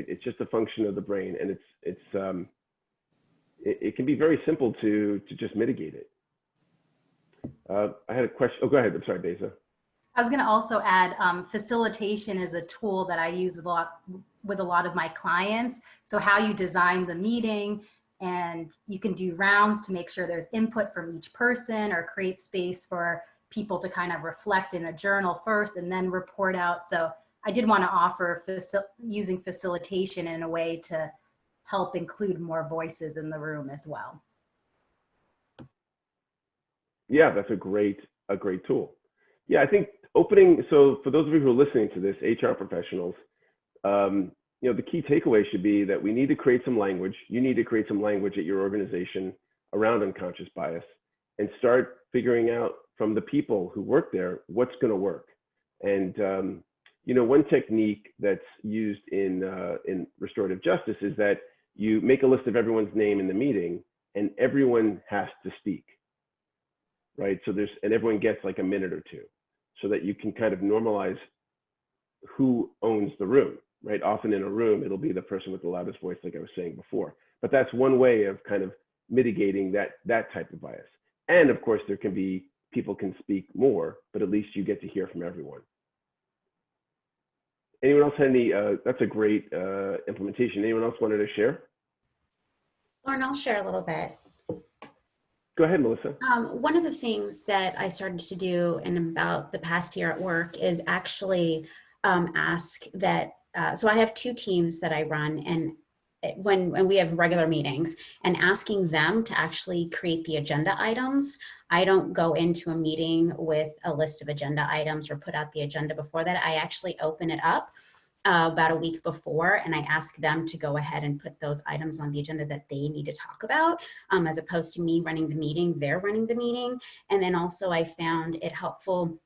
It's just a function of the brain, and it can be very simple to just mitigate it. I had a question. Oh, go ahead. I'm sorry, Beza. I was going to also add, facilitation is a tool that I use with a lot of my clients. So how you design the meeting, and you can do rounds to make sure there's input from each person, or create space for people to kind of reflect in a journal first and then report out. So I did want to offer using facilitation in a way to help include more voices in the room as well. Yeah, that's a great tool. Yeah, I think opening, so for those of you who are listening to this, HR professionals, you know, the key takeaway should be that we need to create some language. You need to create some language at your organization around unconscious bias, and start figuring out from the people who work there what's going to work. And you know, one technique that's used in restorative justice is that you make a list of everyone's name in the meeting, and everyone has to speak, right? So and everyone gets like a minute or two, so that you can kind of normalize who owns the room, right? Often in a room, it'll be the person with the loudest voice, like I was saying before. But that's one way of kind of mitigating that type of bias. And of course, there can be, people can speak more, but at least you get to hear from everyone. Anyone else had any, that's a great implementation. Anyone else wanted to share? Lorne, I'll share a little bit. Go ahead, Melissa. One of the things that I started to do in about the past year at work is actually ask that, so I have 2 teams that I run, and when we have regular meetings, and asking them to actually create the agenda items. I don't go into a meeting with a list of agenda items or put out the agenda before that. I actually open it up about a week before, and I ask them to go ahead and put those items on the agenda that they need to talk about, as opposed to me running the meeting. They're running the meeting. And then also I found it helpful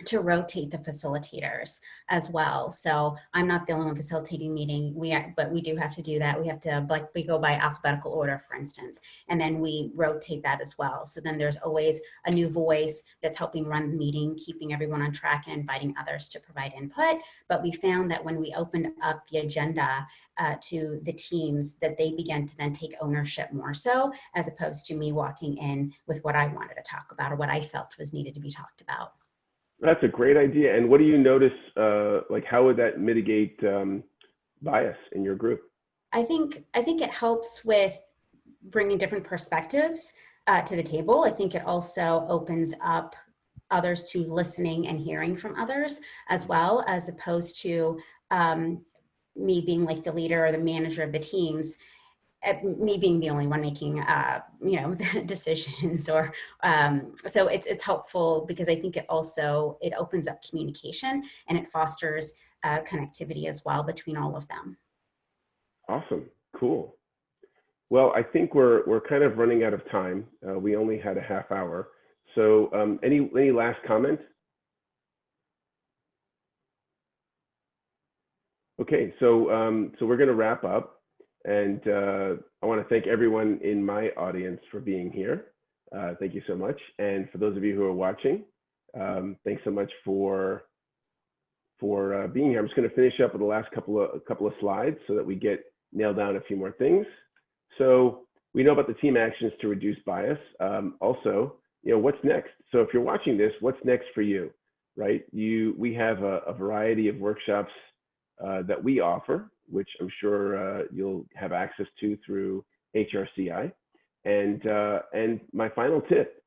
to rotate the facilitators as well. So I'm not the only one facilitating meeting, but we do have to do that. We have to, like, we go by alphabetical order, for instance, and then we rotate that as well. So then there's always a new voice that's helping run the meeting, keeping everyone on track and inviting others to provide input. But we found that when we opened up the agenda to the teams, that they began to then take ownership more so, as opposed to me walking in with what I wanted to talk about or what I felt was needed to be talked about. That's a great idea. And what do you notice, like how would that mitigate bias in your group? I think it helps with bringing different perspectives to the table. I think it also opens up others to listening and hearing from others as well, as opposed to me being like the leader or the manager of the teams, me being the only one making, you know, decisions, or so it's helpful because I think it opens up communication, and it fosters connectivity as well between all of them. Awesome, cool. Well, I think we're kind of running out of time. We only had a half hour, so any last comment? Okay, so we're going to wrap up. And I want to thank everyone in my audience for being here. Thank you so much. And for those of you who are watching, thanks so much for being here. I'm just going to finish up with the last couple of slides so that we get nailed down a few more things. So we know about the team actions to reduce bias. Also, you know, what's next? So if you're watching this, what's next for you, right? We have a variety of workshops that we offer, which I'm sure you'll have access to through HRCI. And my final tip,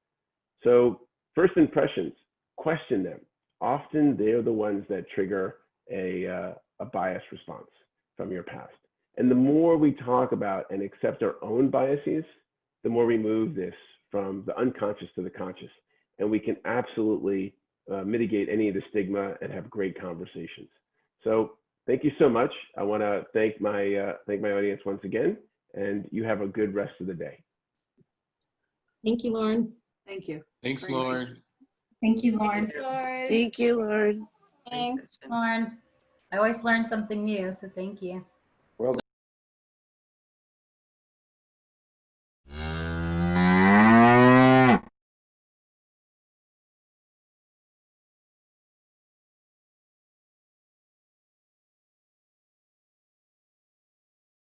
so first impressions, question them. Often they're the ones that trigger a bias response from your past. And the more we talk about and accept our own biases, the more we move this from the unconscious to the conscious. And we can absolutely mitigate any of the stigma and have great conversations. So thank you so much. I want to thank my audience once again, and you have a good rest of the day. Thank you, Lorne. Thank you. Thanks, Lorne. Thank you, Lorne. Thank you, Lorne. Thanks, Lorne. I always learn something new, so thank you.